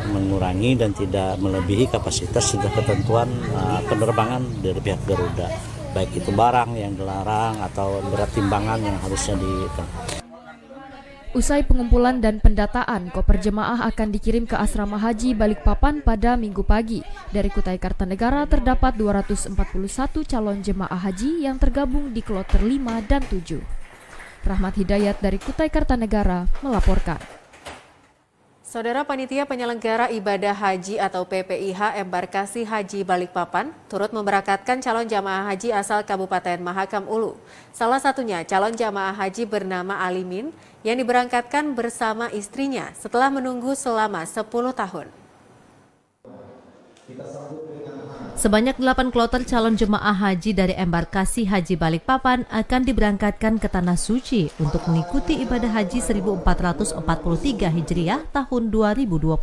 mengurangi dan tidak melebihi kapasitas sudah ketentuan penerbangan dari pihak Garuda, baik itu barang yang dilarang atau berat timbangan yang harusnya Usai pengumpulan dan pendataan, koper jemaah akan dikirim ke Asrama Haji Balikpapan pada Minggu pagi. Dari Kutai Kartanegara terdapat 241 calon jemaah haji yang tergabung di kloter 5 dan 7. Rahmat Hidayat dari Kutai Kartanegara melaporkan. Saudara Panitia Penyelenggara Ibadah Haji atau PPIH Embarkasi Haji Balikpapan turut memberangkatkan calon jamaah haji asal Kabupaten Mahakam Ulu. Salah satunya calon jamaah haji bernama Alimin yang diberangkatkan bersama istrinya setelah menunggu selama 10 tahun. Sebanyak 8 kloter calon jemaah haji dari Embarkasi Haji Balikpapan akan diberangkatkan ke Tanah Suci untuk mengikuti ibadah haji 1443 Hijriah tahun 2022,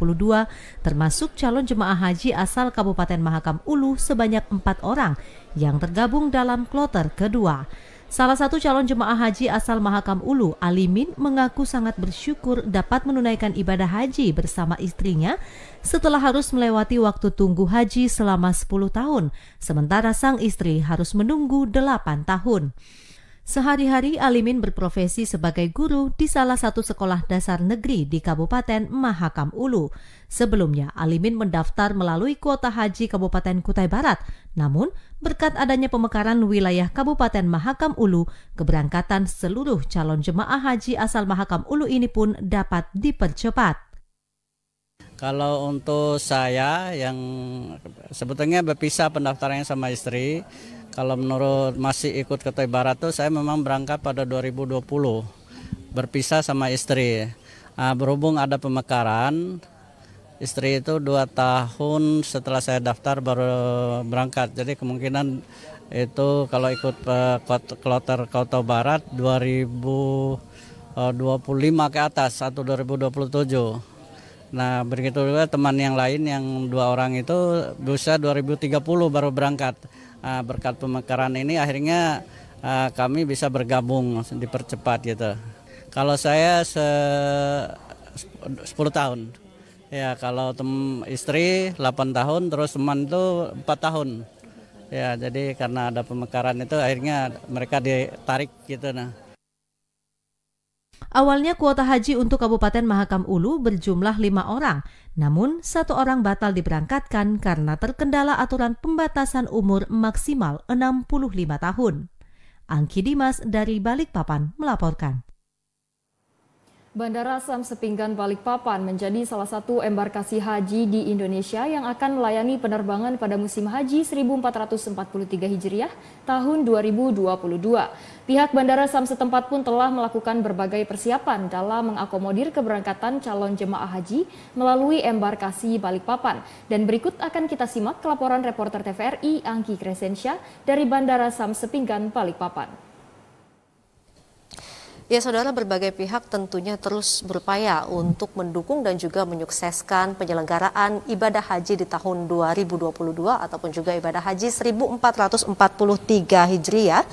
termasuk calon jemaah haji asal Kabupaten Mahakam Ulu sebanyak 4 orang yang tergabung dalam kloter kedua. Salah satu calon jemaah haji asal Mahakam Ulu, Alimin, mengaku sangat bersyukur dapat menunaikan ibadah haji bersama istrinya setelah harus melewati waktu tunggu haji selama 10 tahun, sementara sang istri harus menunggu 8 tahun. Sehari-hari Alimin berprofesi sebagai guru di salah satu sekolah dasar negeri di Kabupaten Mahakam Ulu. Sebelumnya, Alimin mendaftar melalui kuota haji Kabupaten Kutai Barat. Namun, berkat adanya pemekaran wilayah Kabupaten Mahakam Ulu, keberangkatan seluruh calon jemaah haji asal Mahakam Ulu ini pun dapat dipercepat. Kalau untuk saya yang sebetulnya berpisah pendaftarannya sama istri, kalau menurut masih ikut Kutai Barat tuh saya memang berangkat pada 2020, berpisah sama istri. Berhubung ada pemekaran, istri itu 2 tahun setelah saya daftar baru berangkat. Jadi kemungkinan itu kalau ikut kloter Kutai Barat 2025 ke atas atau 2027. Nah begitu juga teman yang lain yang 2 orang itu bisa 2030 baru berangkat. Berkat pemekaran ini akhirnya kami bisa bergabung, dipercepat gitu. Kalau saya 10 tahun, ya kalau istri 8 tahun, terus teman itu 4 tahun. Ya jadi karena ada pemekaran itu akhirnya mereka ditarik gitu. Awalnya kuota haji untuk Kabupaten Mahakam Ulu berjumlah 5 orang, namun 1 orang batal diberangkatkan karena terkendala aturan pembatasan umur maksimal 65 tahun. Angki Dimas dari Balikpapan melaporkan. Bandara Sam Sepinggan Balikpapan menjadi salah satu embarkasi haji di Indonesia yang akan melayani penerbangan pada musim haji 1443 Hijriah tahun 2022. Pihak Bandara Sam setempat pun telah melakukan berbagai persiapan dalam mengakomodir keberangkatan calon jemaah haji melalui embarkasi Balikpapan. Dan berikut akan kita simak laporan reporter TVRI Angki Crescentia dari Bandara Sam Sepinggan Balikpapan. Ya saudara, berbagai pihak tentunya terus berupaya untuk mendukung dan juga menyukseskan penyelenggaraan ibadah haji di tahun 2022 ataupun juga ibadah haji 1443 Hijriah.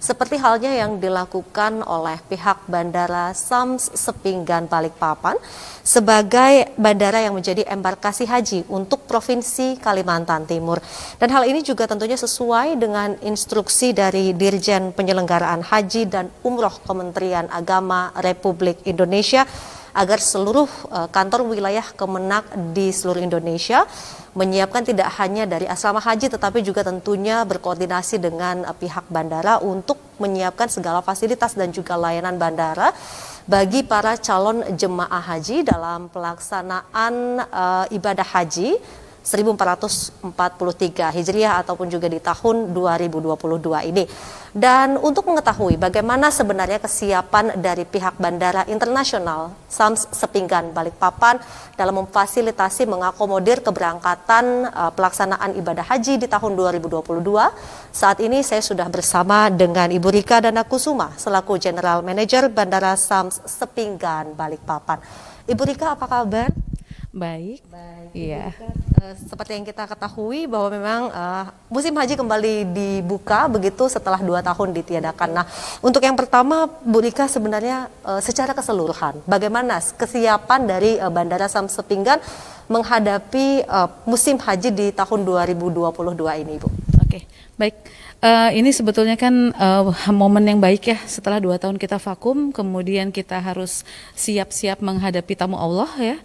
Seperti halnya yang dilakukan oleh pihak Bandara Sam Sepinggan Balikpapan sebagai bandara yang menjadi embarkasi haji untuk Provinsi Kalimantan Timur. Dan hal ini juga tentunya sesuai dengan instruksi dari Dirjen Penyelenggaraan Haji dan Umroh Kementerian Agama Republik Indonesia agar seluruh kantor wilayah Kemenak di seluruh Indonesia menyiapkan tidak hanya dari asrama haji tetapi juga tentunya berkoordinasi dengan pihak bandara untuk menyiapkan segala fasilitas dan juga layanan bandara bagi para calon jemaah haji dalam pelaksanaan ibadah haji 1443 Hijriah ataupun juga di tahun 2022 ini. Dan untuk mengetahui bagaimana sebenarnya kesiapan dari pihak Bandara Internasional Sams Sepinggan Balikpapan dalam memfasilitasi mengakomodir keberangkatan pelaksanaan ibadah haji di tahun 2022, saat ini saya sudah bersama dengan Ibu Rika Danakusuma selaku General Manager Bandara Sams Sepinggan Balikpapan. Ibu Rika, apa kabar? Baik. Iya. Seperti yang kita ketahui bahwa memang musim haji kembali dibuka begitu setelah 2 tahun ditiadakan. Nah, untuk yang pertama, Bu Rika, sebenarnya secara keseluruhan, bagaimana kesiapan dari Bandara Sams Sepinggan menghadapi musim haji di tahun 2022 ini, Bu? Oke, baik. Ini sebetulnya kan momen yang baik ya, setelah 2 tahun kita vakum, kemudian kita harus siap-siap menghadapi tamu Allah ya,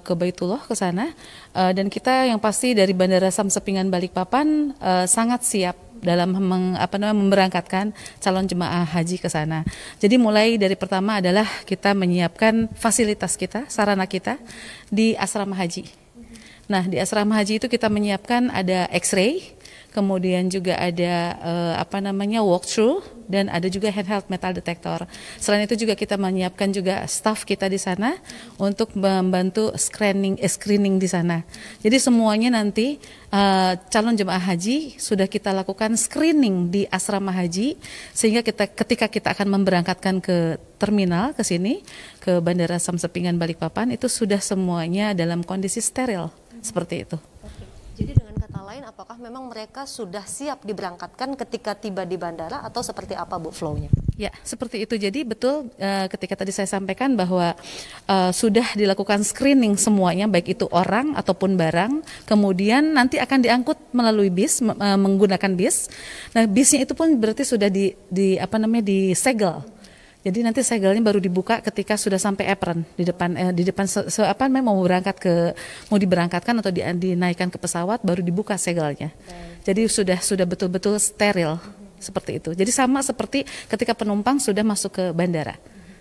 ke Baitullah, ke sana. Dan kita yang pasti dari Bandara Sams Sepinggan Balikpapan sangat siap dalam memberangkatkan calon jemaah haji ke sana. Jadi mulai dari pertama adalah kita menyiapkan fasilitas kita, sarana kita di asrama haji. Nah, di asrama haji itu kita menyiapkan ada X-ray, kemudian juga ada walkthrough, dan ada juga handheld metal detector. Selain itu juga kita menyiapkan juga staff kita di sana untuk membantu screening di sana. Jadi semuanya nanti calon jemaah haji sudah kita lakukan screening di asrama haji, sehingga ketika kita akan memberangkatkan ke terminal ke sini ke Bandara Sams Sepinggan Balikpapan itu sudah semuanya dalam kondisi steril seperti itu. Jadi dengan kata lain, apakah memang mereka sudah siap diberangkatkan ketika tiba di bandara atau seperti apa, Bu, flow-nya? Ya, seperti itu. Jadi betul ketika tadi saya sampaikan bahwa sudah dilakukan screening semuanya, baik itu orang ataupun barang, kemudian nanti akan diangkut melalui bis, menggunakan bis. Nah, bisnya itu pun berarti sudah disegel. Jadi nanti segelnya baru dibuka ketika sudah sampai apron di depan mau diberangkatkan atau dinaikkan ke pesawat, baru dibuka segelnya. Jadi sudah betul-betul steril seperti itu. Jadi sama seperti ketika penumpang sudah masuk ke bandara.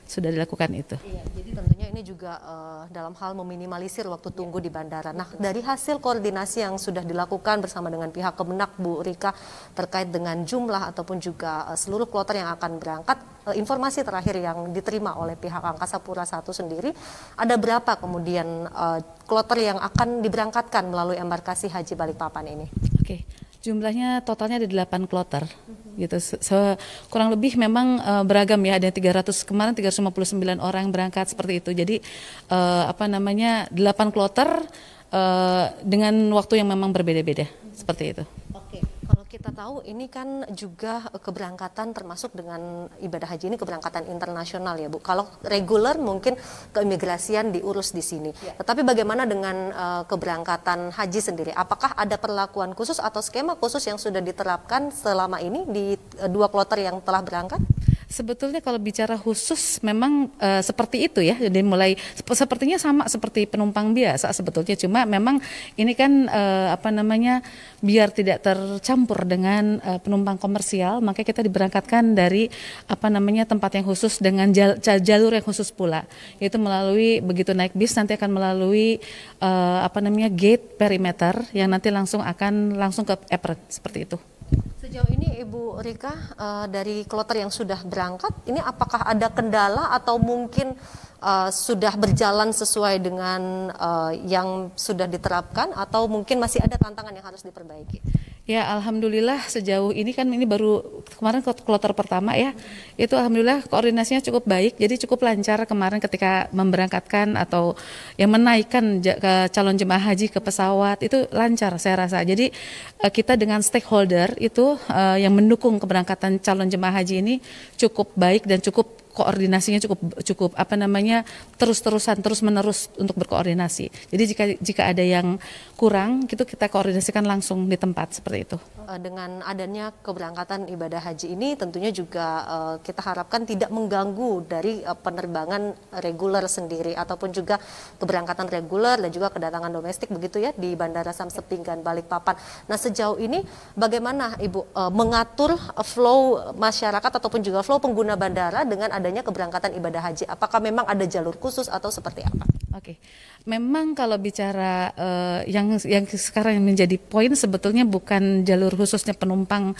Sudah dilakukan itu. Iya, jadi tentunya ini juga dalam hal meminimalisir waktu tunggu di bandara. Nah, dari hasil koordinasi yang sudah dilakukan bersama dengan pihak Kemenak, Bu Rika, terkait dengan jumlah ataupun juga seluruh kloter yang akan berangkat, informasi terakhir yang diterima oleh pihak Angkasa Pura I sendiri, ada berapa kemudian kloter yang akan diberangkatkan melalui embarkasi Haji Balikpapan ini? Oke. Jumlahnya totalnya ada 8 kloter, gitu. Kurang lebih memang beragam ya, ada 359 orang berangkat seperti itu. Jadi 8 kloter dengan waktu yang memang berbeda-beda seperti itu. Oke, kalau kita tahu ini kan juga keberangkatan termasuk dengan ibadah haji ini keberangkatan internasional ya, Bu. Kalau reguler mungkin keimigrasian diurus di sini. Ya. Tetapi bagaimana dengan keberangkatan haji sendiri? Apakah ada perlakuan khusus atau skema khusus yang sudah diterapkan selama ini di 2 kloter yang telah berangkat? Sebetulnya kalau bicara khusus memang seperti itu ya, jadi mulai sepertinya sama seperti penumpang biasa sebetulnya, cuma memang ini kan biar tidak tercampur dengan penumpang komersial, maka kita diberangkatkan dari tempat yang khusus dengan jalur yang khusus pula, yaitu melalui begitu naik bis nanti akan melalui gate perimeter yang nanti langsung ke apron seperti itu. Sejauh ini Ibu Rika, dari kloter yang sudah berangkat, ini apakah ada kendala atau mungkin sudah berjalan sesuai dengan yang sudah diterapkan atau mungkin masih ada tantangan yang harus diperbaiki? Ya, alhamdulillah sejauh ini kan ini baru kemarin kloter pertama ya, itu alhamdulillah koordinasinya cukup baik, jadi cukup lancar kemarin ketika memberangkatkan atau yang menaikkan calon jemaah haji ke pesawat itu lancar saya rasa. Jadi kita dengan stakeholder itu yang mendukung keberangkatan calon jemaah haji ini cukup baik dan cukup koordinasinya cukup terus-terusan, terus-menerus untuk berkoordinasi. Jadi jika ada yang kurang, gitu kita koordinasikan langsung di tempat seperti itu. Dengan adanya keberangkatan ibadah haji ini tentunya juga kita harapkan tidak mengganggu dari penerbangan reguler sendiri ataupun juga keberangkatan reguler dan juga kedatangan domestik begitu ya di Bandara Samsat Pinggan Balikpapan. Nah, sejauh ini bagaimana Ibu mengatur flow masyarakat ataupun juga flow pengguna bandara dengan adanya keberangkatan ibadah haji? Apakah memang ada jalur khusus atau seperti apa? Oke. Memang kalau bicara yang sekarang menjadi poin sebetulnya bukan jalur khususnya penumpang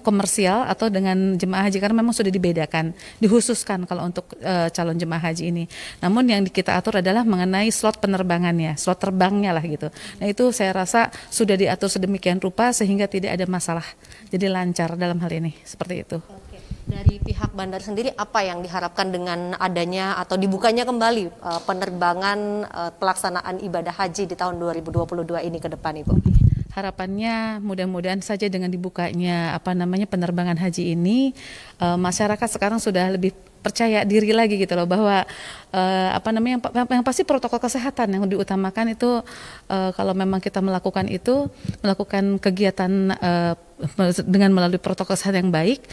komersial atau dengan jemaah haji, karena memang sudah dibedakan, dikhususkan kalau untuk calon jemaah haji ini. Namun yang kita atur adalah mengenai slot penerbangannya, slot terbangnya lah gitu. Nah, itu saya rasa sudah diatur sedemikian rupa sehingga tidak ada masalah. Jadi lancar dalam hal ini, seperti itu. Dari pihak bandar sendiri apa yang diharapkan dengan adanya atau dibukanya kembali penerbangan pelaksanaan ibadah haji di tahun 2022 ini ke depan, Ibu? Harapannya mudah-mudahan saja dengan dibukanya penerbangan haji ini, masyarakat sekarang sudah lebih percaya diri lagi gitu loh, bahwa yang pasti protokol kesehatan yang diutamakan itu. Kalau memang kita melakukan kegiatan dengan melalui protokol kesehatan yang baik,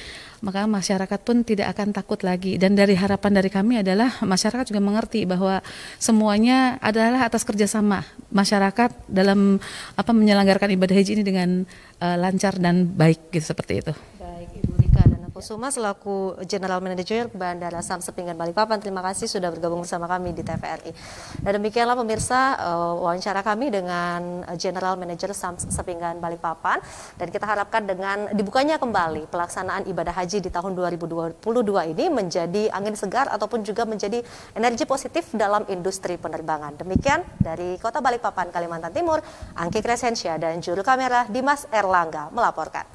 maka masyarakat pun tidak akan takut lagi. Dan dari harapan dari kami adalah masyarakat juga mengerti bahwa semuanya adalah atas kerjasama masyarakat dalam menyelenggarakan ibadah haji ini dengan lancar dan baik gitu, seperti itu. Baik, Ibu Rika Kusuma selaku General Manager Bandara Samsat Pinggan Balikpapan, terima kasih sudah bergabung bersama kami di TVRI. Dan demikianlah pemirsa wawancara kami dengan General Manager Samsat Pinggan Balikpapan, dan kita harapkan dengan dibukanya kembali pelaksanaan ibadah haji di tahun 2022 ini menjadi angin segar ataupun juga menjadi energi positif dalam industri penerbangan. Demikian dari Kota Balikpapan, Kalimantan Timur, Angki Crescentia dan juru kamera Dimas Erlangga melaporkan.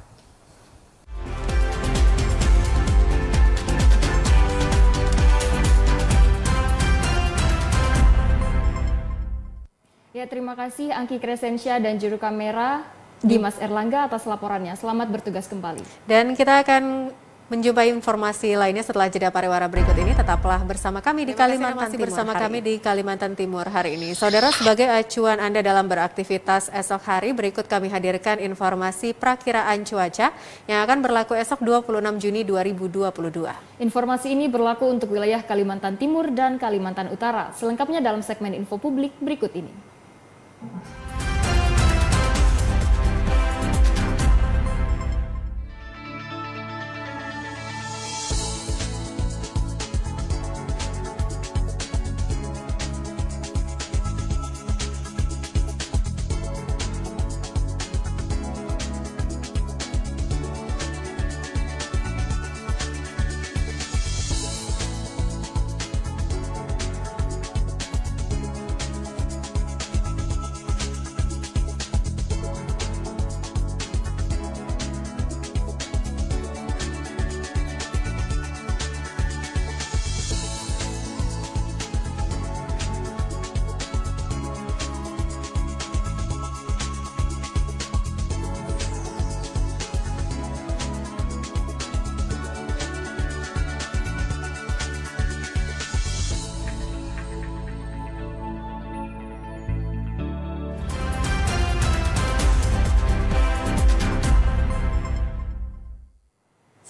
Ya, terima kasih Angki Crescentia dan juru kamera Dimas Erlangga atas laporannya. Selamat bertugas kembali. Dan kita akan menjumpai informasi lainnya setelah jeda pariwara berikut ini. Tetaplah bersama kami di Kalimantan Timur hari ini. Saudara, sebagai acuan Anda dalam beraktivitas esok hari, berikut kami hadirkan informasi prakiraan cuaca yang akan berlaku esok 26 Juni 2022. Informasi ini berlaku untuk wilayah Kalimantan Timur dan Kalimantan Utara. Selengkapnya dalam segmen info publik berikut ini.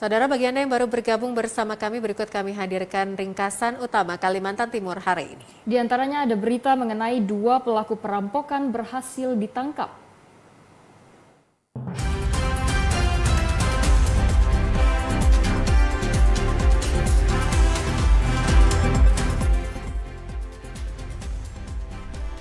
Saudara, bagi Anda yang baru bergabung bersama kami, berikut kami hadirkan ringkasan utama Kalimantan Timur hari ini. Di antaranya ada berita mengenai 2 pelaku perampokan berhasil ditangkap.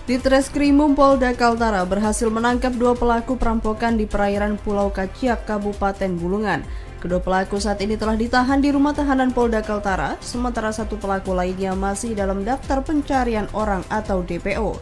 Ditreskrimum Polda Kaltara berhasil menangkap 2 pelaku perampokan di perairan Pulau Kaciak, Kabupaten Bulungan. Kedua pelaku saat ini telah ditahan di rumah tahanan Polda Kaltara, sementara 1 pelaku lainnya masih dalam daftar pencarian orang atau DPO.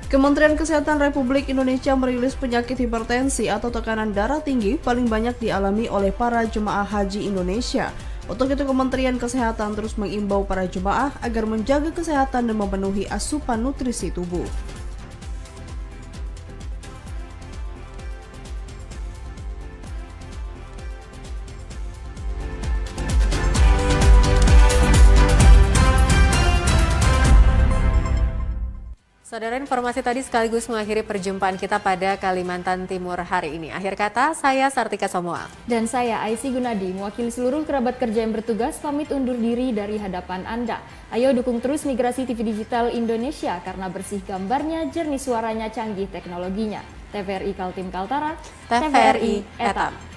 Kementerian Kesehatan Republik Indonesia merilis penyakit hipertensi atau tekanan darah tinggi paling banyak dialami oleh para jemaah haji Indonesia. Untuk itu, Kementerian Kesehatan terus mengimbau para jemaah agar menjaga kesehatan dan memenuhi asupan nutrisi tubuh. Saudara, informasi tadi sekaligus mengakhiri perjumpaan kita pada Kalimantan Timur hari ini. Akhir kata, saya Sartika Somoa. Dan saya Aisy Gunadi, mewakili seluruh kerabat kerja yang bertugas, pamit undur diri dari hadapan Anda. Ayo dukung terus Migrasi TV Digital Indonesia, karena bersih gambarnya, jernih suaranya, canggih teknologinya. TVRI Kaltim Kaltara, TVRI Etam.